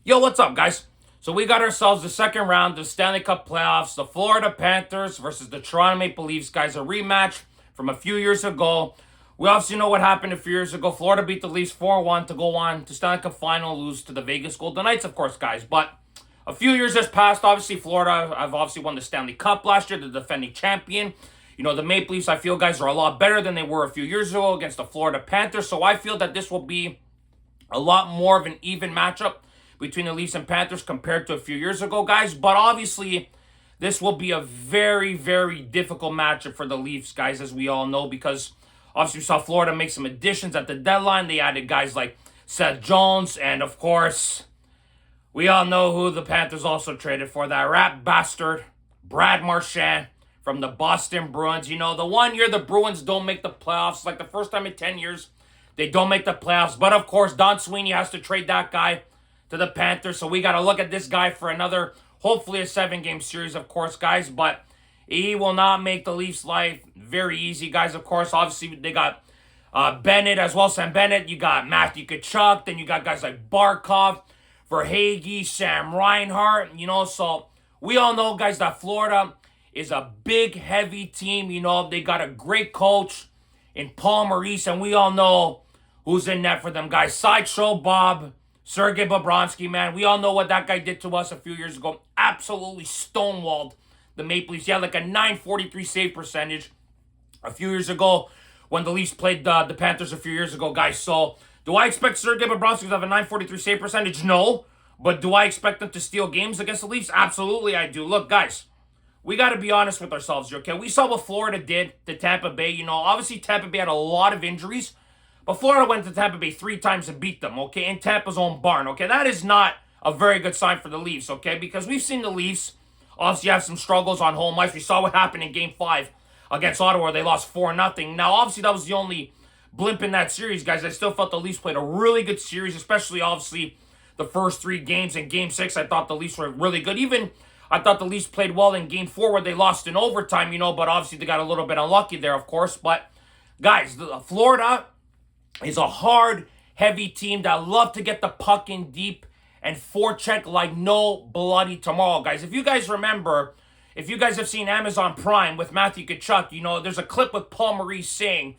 Yo, what's up, guys? So we got ourselves the second round of the Stanley Cup playoffs. The Florida Panthers versus the Toronto Maple Leafs, guys. A rematch from a few years ago. We obviously know what happened a few years ago. Florida beat the Leafs 4-1 to go on to Stanley Cup final, lose to the Vegas Golden Knights, of course, guys. But a few years has passed. Obviously, Florida, I've obviously won the Stanley Cup last year, the defending champion. You know, the Maple Leafs, I feel, guys, are a lot better than they were a few years ago against the Florida Panthers. So I feel that this will be a lot more of an even matchup between the Leafs and Panthers compared to a few years ago, guys. But obviously, this will be a very, very difficult matchup for the Leafs, guys, as we all know, because obviously we saw Florida make some additions at the deadline. They added guys like Seth Jones, and of course, we all know who the Panthers also traded for, that rat bastard, Brad Marchand from the Boston Bruins. You know, the one year the Bruins don't make the playoffs, like the first time in 10 years, they don't make the playoffs. But of course, Don Sweeney has to trade that guy to the Panthers. So we got to look at this guy for another, hopefully a 7-game series, of course, guys. But he will not make the Leafs' life very easy, guys. Of course, obviously, they got Bennett as well, Sam Bennett. You got Matthew Tkachuk. Then you got guys like Barkov, Verhaeghe, Sam Reinhart. You know, so we all know, guys, that Florida is a big, heavy team. You know, they got a great coach in Paul Maurice, and we all know who's in net for them, guys. Sideshow Bob, Sergei Bobrovsky, man. We all know what that guy did to us a few years ago. Absolutely stonewalled the Maple Leafs. He had like a .943 save percentage a few years ago when the Leafs played the Panthers a few years ago, guys. So, do I expect Sergei Bobrovsky to have a .943 save percentage? No. But do I expect them to steal games against the Leafs? Absolutely, I do. Look, guys, we got to be honest with ourselves here, okay? We saw what Florida did to Tampa Bay. You know, obviously Tampa Bay had a lot of injuries, but Florida went to Tampa Bay 3 times and beat them, okay, in Tampa's own barn, okay? That is not a very good sign for the Leafs, okay? Because we've seen the Leafs obviously have some struggles on home ice. We saw what happened in Game 5 against Ottawa where they lost 4-0. Now, obviously, that was the only blimp in that series, guys. I still felt the Leafs played a really good series, especially, obviously, the first 3 games. In Game 6, I thought the Leafs were really good. Even I thought the Leafs played well in Game 4 where they lost in overtime, you know, but obviously they got a little bit unlucky there, of course. But, guys, Florida is a hard, heavy team that love to get the puck in deep and forecheck like no bloody tomorrow, guys. If you guys remember, if you guys have seen Amazon Prime with Matthew Tkachuk, you know, there's a clip with Paul Maurice saying,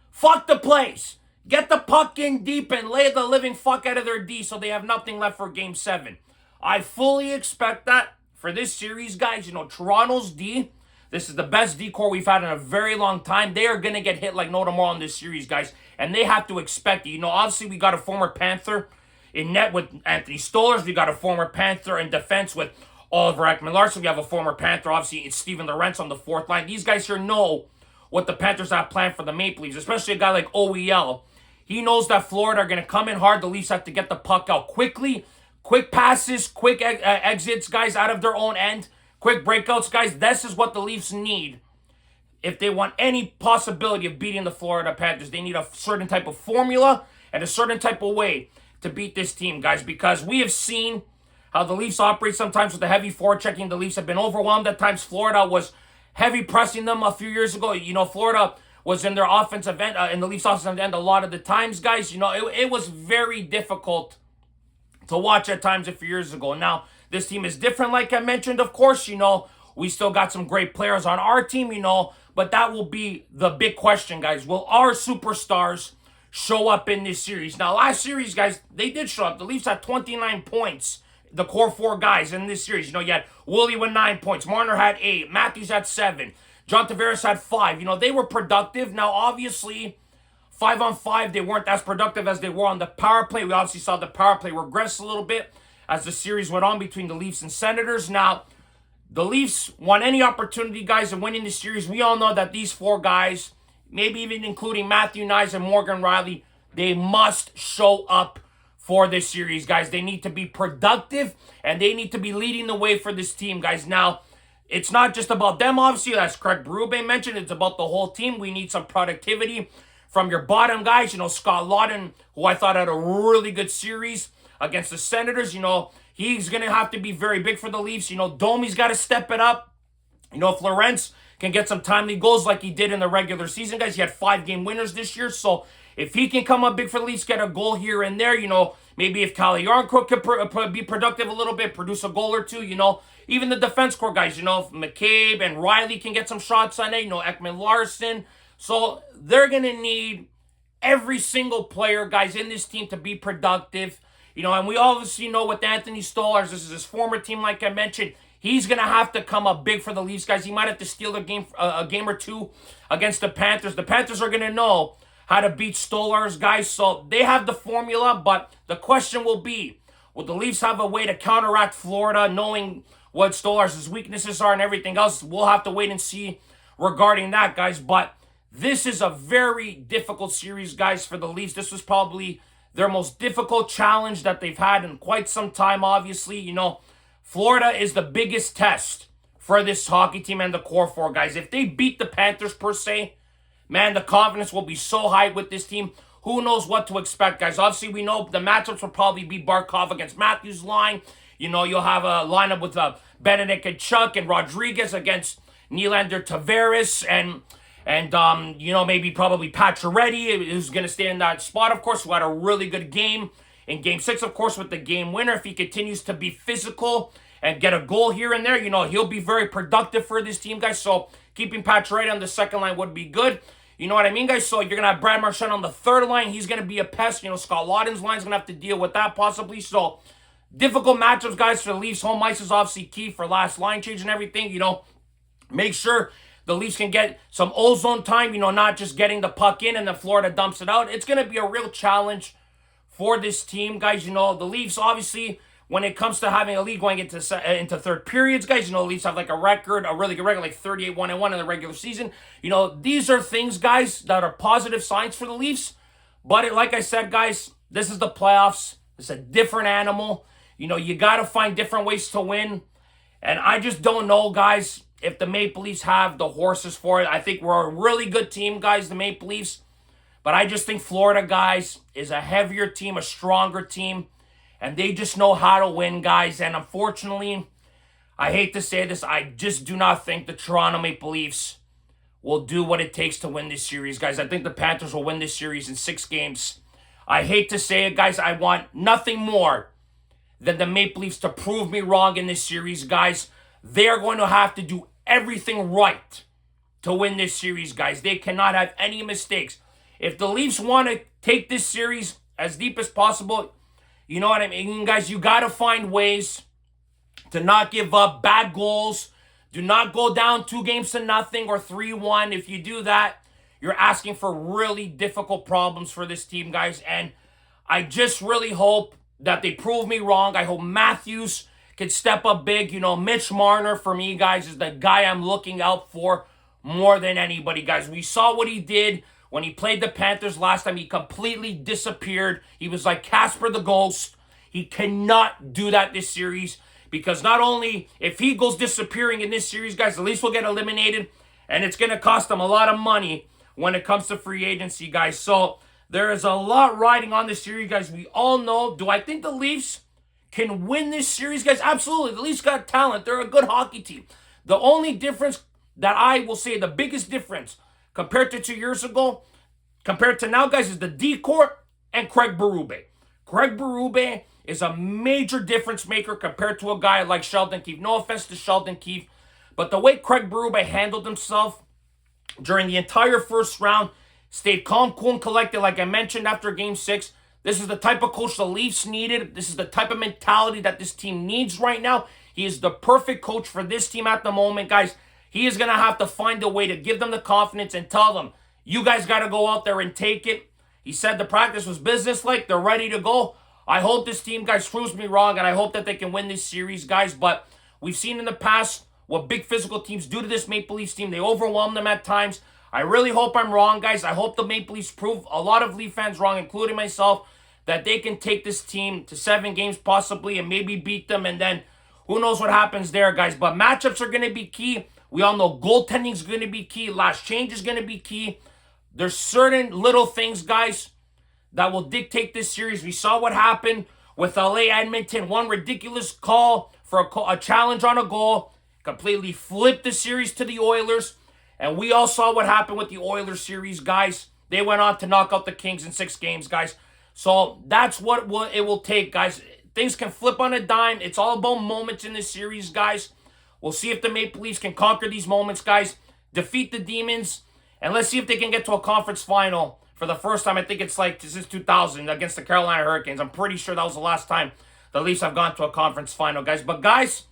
"Fuck the place. Get the puck in deep and lay the living fuck out of their D so they have nothing left for Game 7. I fully expect that for this series, guys. You know, Toronto's D, this is the best D core we've had in a very long time. They are going to get hit like no tomorrow in this series, guys. And they have to expect it. You know, obviously we got a former Panther in net with Anthony Stolarz. We got a former Panther in defense with Oliver Ekman-Larsson. We have a former Panther, obviously, it's Steven Lorentz on the 4th line. These guys here know what the Panthers have planned for the Maple Leafs, especially a guy like OEL. He knows that Florida are going to come in hard. The Leafs have to get the puck out quickly. Quick passes, quick exits, guys, out of their own end. Quick breakouts, guys. This is what the Leafs need. If they want any possibility of beating the Florida Panthers, they need a certain type of formula and a certain type of way to beat this team, guys, because we have seen how the Leafs operate sometimes with the heavy forechecking. The Leafs have been overwhelmed at times. Florida was heavy pressing them a few years ago. You know, Florida was in their offensive end, in the Leafs offensive end a lot of the times, guys. You know, it was very difficult to watch at times a few years ago. Now, this team is different, like I mentioned, of course. You know, we still got some great players on our team, you know, but that will be the big question, guys. Will our superstars show up in this series? Now, last series, guys, they did show up. The Leafs had 29 points, the core 4 guys in this series. You know, you had Willie with 9 points. Marner had 8. Matthews had 7. John Tavares had 5. You know, they were productive. Now, obviously, 5-on-5, they weren't as productive as they were on the power play. We obviously saw the power play regress a little bit as the series went on between the Leafs and Senators. Now, the Leafs want any opportunity, guys, of winning the series. We all know that these 4 guys, maybe even including Matthew Knies and Morgan Riley, they must show up for this series, guys. They need to be productive, and they need to be leading the way for this team, guys. Now, it's not just about them, obviously, as Craig Berube mentioned. It's about the whole team. We need some productivity from your bottom guys. You know, Scott Laughton, who I thought had a really good series against the Senators. You know, he's going to have to be very big for the Leafs. You know, Domi's got to step it up. You know, if Lorentz can get some timely goals like he did in the regular season, guys, he had 5-game winners this year. So if he can come up big for the Leafs, get a goal here and there, you know, Maybe if Calle Yarncrook could be productive a little bit, produce a goal or two, even the defense core guys, if McCabe and Riley can get some shots on it, Ekman Larson. So they're going to need every single player, guys, in this team to be productive. And we obviously know with Anthony Stolarz, this is his former team, like I mentioned. He's going to have to come up big for the Leafs, guys. He might have to steal a game or two against the Panthers. The Panthers are going to know how to beat Stolarz, guys. So they have the formula, but the question will be, will the Leafs have a way to counteract Florida, knowing what Stolarz' weaknesses are and everything else? We'll have to wait and see regarding that, guys. But this is a very difficult series, guys, for the Leafs. This was probably their most difficult challenge that they've had in quite some time, obviously. Florida is the biggest test for this hockey team and the core four, guys. If they beat the Panthers, per se, man, the confidence will be so high with this team. Who knows what to expect, guys? Obviously, we know the matchups will probably be Barkov against Matthews' line. You'll have a lineup with Benedict and Chuck and Rodriguez against Nylander, Tavares, and maybe probably Pacioretty, who's going to stay in that spot, of course, who had a really good game in Game 6, of course, with the game winner. If he continues to be physical and get a goal here and there, he'll be very productive for this team, guys. So keeping Pacioretty on the second line would be good. You know what I mean, guys? So you're going to have Brad Marchand on the third line. He's going to be a pest. Scott Laughton's line's going to have to deal with that possibly. So difficult matchups, guys, for the Leafs. Home ice is obviously key for last line change and everything. Make sure the Leafs can get some ozone time, not just getting the puck in and then Florida dumps it out. It's going to be a real challenge for this team, guys. The Leafs, obviously, when it comes to having a lead going into third periods, guys, the Leafs have like a really good record, like 38-1-1 in the regular season. These are things, guys, that are positive signs for the Leafs. But like I said, guys, this is the playoffs. It's a different animal. You got to find different ways to win. And I just don't know, guys, if the Maple Leafs have the horses for it. I think we're a really good team, guys, the Maple Leafs. But I just think Florida, guys, is a heavier team, a stronger team. And they just know how to win, guys. And unfortunately, I hate to say this, I just do not think the Toronto Maple Leafs will do what it takes to win this series, guys. I think the Panthers will win this series in 6 games. I hate to say it, guys. I want nothing more than the Maple Leafs to prove me wrong in this series, guys. They are going to have to do everything right to win this series, guys. They cannot have any mistakes. If the Leafs want to take this series as deep as possible, you know what I mean, guys? You got to find ways to not give up bad goals. Do not go down 2-0 or 3-1. If you do that, you're asking for really difficult problems for this team, guys. And I just really hope that they prove me wrong. I hope Matthews can step up big. Mitch Marner, for me, guys, is the guy I'm looking out for more than anybody, guys. We saw what he did when he played the Panthers last time. He completely disappeared. He was like Casper the Ghost. He cannot do that this series, because not only if he goes disappearing in this series, guys, the Leafs will get eliminated, and it's going to cost them a lot of money when it comes to free agency, guys. So there is a lot riding on this series, guys. We all know. Do I think the Leafs can win this series, guys? Absolutely. The Leafs got talent. They're a good hockey team. The only difference that I will say, the biggest difference compared to 2 years ago, compared to now, guys, is the D-Corps and Craig Berube. Craig Berube is a major difference maker compared to a guy like Sheldon Keefe. No offense to Sheldon Keefe, but the way Craig Berube handled himself during the entire first round, stayed calm, cool, and collected, like I mentioned after Game 6. This is the type of coach the Leafs needed. This is the type of mentality that this team needs right now. He is the perfect coach for this team at the moment, guys. He is going to have to find a way to give them the confidence and tell them, you guys got to go out there and take it. He said the practice was businesslike. They're ready to go. I hope this team, guys, proves me wrong, and I hope that they can win this series, guys. But we've seen in the past what big physical teams do to this Maple Leafs team. They overwhelm them at times. I really hope I'm wrong, guys. I hope the Maple Leafs prove a lot of Leaf fans wrong, including myself, that they can take this team to 7 games possibly and maybe beat them, and then who knows what happens there, guys. But matchups are going to be key. We all know goaltending is going to be key. Last change is going to be key. There's certain little things, guys, that will dictate this series. We saw what happened with LA Edmonton. One ridiculous call for a challenge on a goal completely flipped the series to the Oilers. And we all saw what happened with the Oilers series, guys. They went on to knock out the Kings in 6 games, guys. So that's what it will take, guys. Things can flip on a dime. It's all about moments in this series, guys. We'll see if the Maple Leafs can conquer these moments, guys. Defeat the Demons. And let's see if they can get to a conference final for the first time. I think it's like since 2000 against the Carolina Hurricanes. I'm pretty sure that was the last time the Leafs have gone to a conference final, guys. But, guys,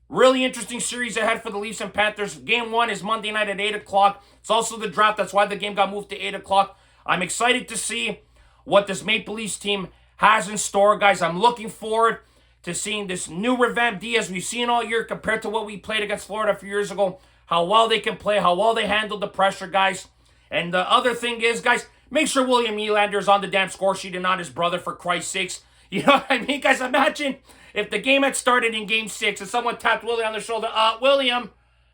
really interesting series ahead for the Leafs and Panthers. Game 1 is Monday night at 8 o'clock. It's also the draft. That's why the game got moved to 8 o'clock. I'm excited to see what this Maple Leafs team has in store, guys. I'm looking forward to seeing this new revamped Diaz we've seen all year compared to what we played against Florida a few years ago. How well they can play, how well they handle the pressure, guys. And the other thing is, guys, make sure William Nylander is on the damn score sheet and not his brother, for Christ's sakes. You know what I mean, guys? Imagine if the game had started in Game 6 and someone tapped Willie on the shoulder. William,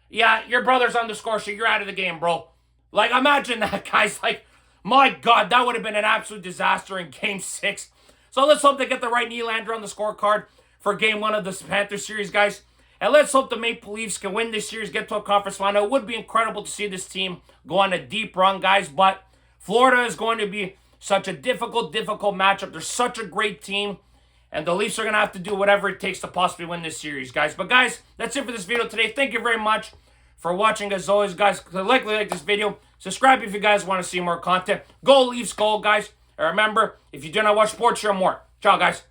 yeah, your brother's on the score sheet. You're out of the game, bro. Like, imagine that, guys. Like, my God, that would have been an absolute disaster in Game 6. So let's hope they get the right Nylander on the scorecard for Game 1 of this Panthers series, guys. And let's hope the Maple Leafs can win this series, get to a conference final. It would be incredible to see this team go on a deep run, guys. But Florida is going to be such a difficult matchup. They're such a great team. And the Leafs are going to have to do whatever it takes to possibly win this series, guys. But, guys, that's it for this video today. Thank you very much for watching. As always, guys, like this video. Subscribe if you guys want to see more content. Go Leafs, go, guys. And remember, if you do not watch sports, you're more. Ciao, guys.